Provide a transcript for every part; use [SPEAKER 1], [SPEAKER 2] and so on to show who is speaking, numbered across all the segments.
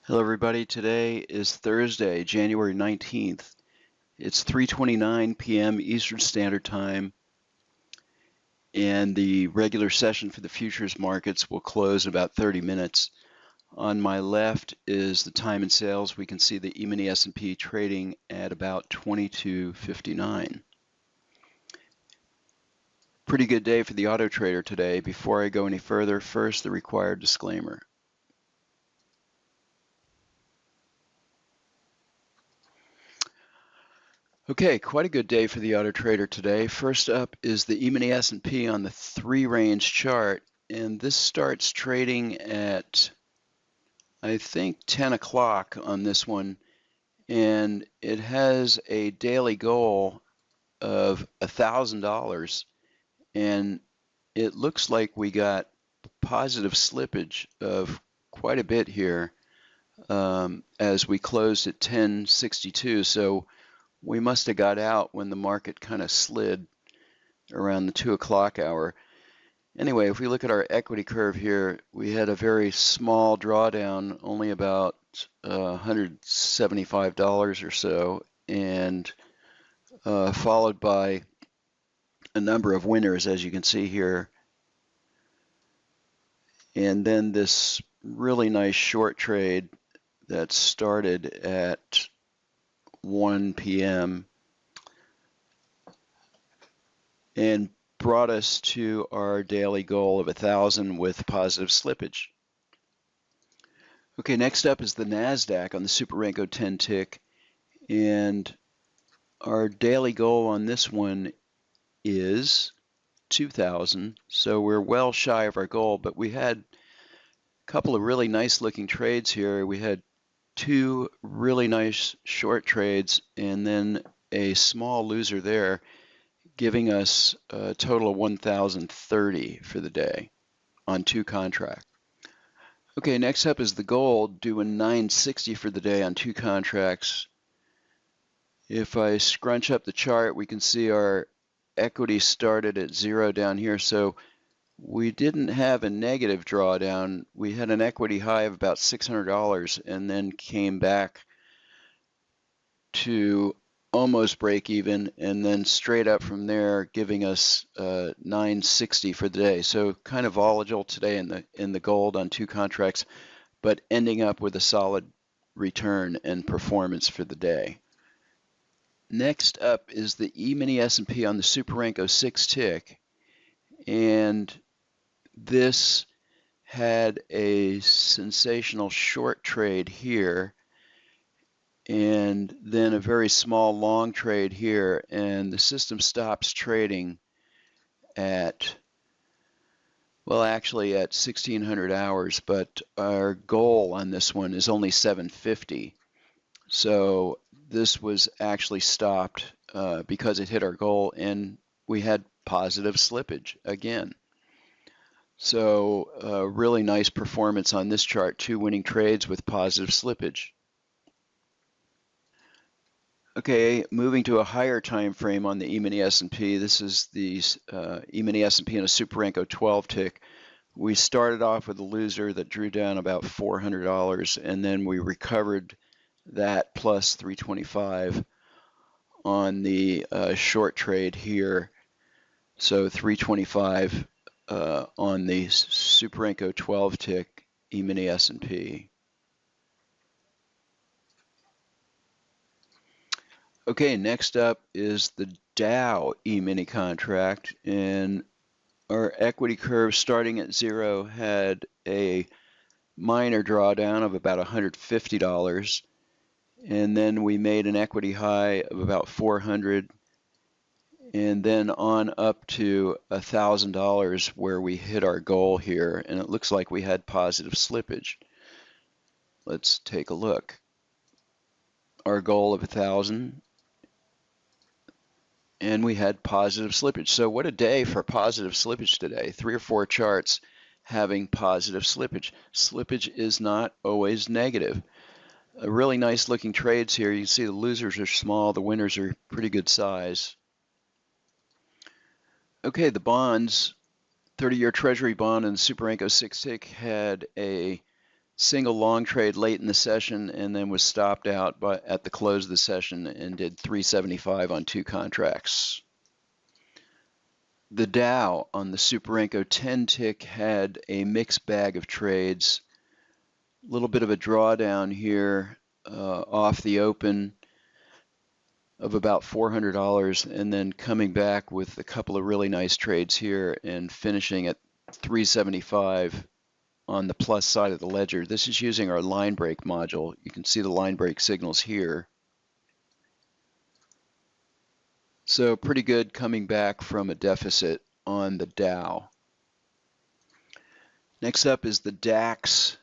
[SPEAKER 1] Hello everybody, today is Thursday, January 19th. It's 3:29 p.m. Eastern Standard Time, and the regular session for the futures markets will close in about 30 minutes. On my left is the time and sales. We can see the E-mini S&P trading at about 22.59. Pretty good day for the auto trader today. Before I go any further, first the required disclaimer. Okay, quite a good day for the auto trader today. First up is the E-mini S&P on the 3-range chart, and this starts trading at, I think, 10 o'clock on this one, and it has a daily goal of $1,000, and it looks like we got positive slippage of quite a bit here as we closed at 1062. So we must have got out when the market kind of slid around the 2 o'clock hour. Anyway, if we look at our equity curve here, we had a very small drawdown, only about $175 or so, and followed by a number of winners, as you can see here. And then this really nice short trade that started at 1 p.m. and brought us to our daily goal of 1,000 with positive slippage. Okay, next up is the Nasdaq on the Super Renko 10 tick, and our daily goal on this one is 2,000, so we're well shy of our goal, but we had a couple of really nice looking trades here. We had two really nice short trades and then a small loser there, giving us a total of 1,030 for the day on two contracts. Okay, next up is the gold, doing 960 for the day on two contracts. If I scrunch up the chart, we can see our equity started at 0 down here, so we didn't have a negative drawdown. We had an equity high of about $600 and then came back to almost break even, and then straight up from there, giving us 960 for the day. So kind of volatile today in the gold on two contracts, but ending up with a solid return and performance for the day. Next up is the E-mini S&P on the Super Renko 6 tick, and this had a sensational short trade here, and then a very small long trade here, and the system stops trading at, well, actually at 1600 hours, but our goal on this one is only 750. So this was actually stopped because it hit our goal, and we had positive slippage again. So really nice performance on this chart, two winning trades with positive slippage. Okay, moving to a higher time frame on the E-mini S&P. This is the E-mini S&P in a Super Renko 12 tick. We started off with a loser that drew down about $400, and then we recovered that plus 325 on the short trade here. So 325 on the Super Renko 12 tick E-mini S&P. Okay, next up is the Dow E-mini contract, and our equity curve starting at 0 had a minor drawdown of about $150, and then we made an equity high of about 400, and then on up to $1,000 where we hit our goal here, and it looks like we had positive slippage. Let's take a look. Our goal of 1,000. And we had positive slippage. So what a day for positive slippage today. 3 or 4 charts having positive slippage. Slippage is not always negative. Really nice looking trades here. You can see the losers are small, the winners are pretty good size. Okay, the bonds, 30-year Treasury bond and Super Renko 6 tick had a single long trade late in the session and then was stopped out at the close of the session and did 375 on 2 contracts. The Dow on the Superenco 10 tick had a mixed bag of trades. A little bit of a drawdown here off the open of about $400, and then coming back with a couple of really nice trades here and finishing at 375 on the plus side of the ledger. This is using our line break module. You can see the line break signals here. So pretty good coming back from a deficit on the Dow. Next up is the DAX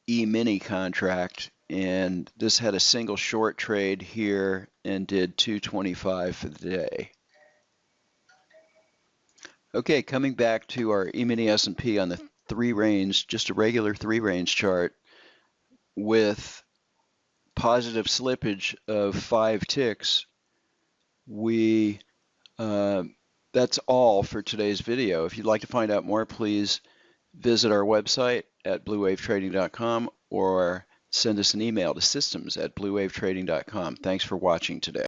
[SPEAKER 1] E-mini contract, and this had a single short trade here and did 225 for the day. Okay, coming back to our E-mini S&P on the 3 range, just a regular 3 range chart with positive slippage of 5 ticks. That's all for today's video. If you'd like to find out more, please visit our website at bluewavetrading.com or send us an email to systems@bluewavetrading.com. Thanks for watching today.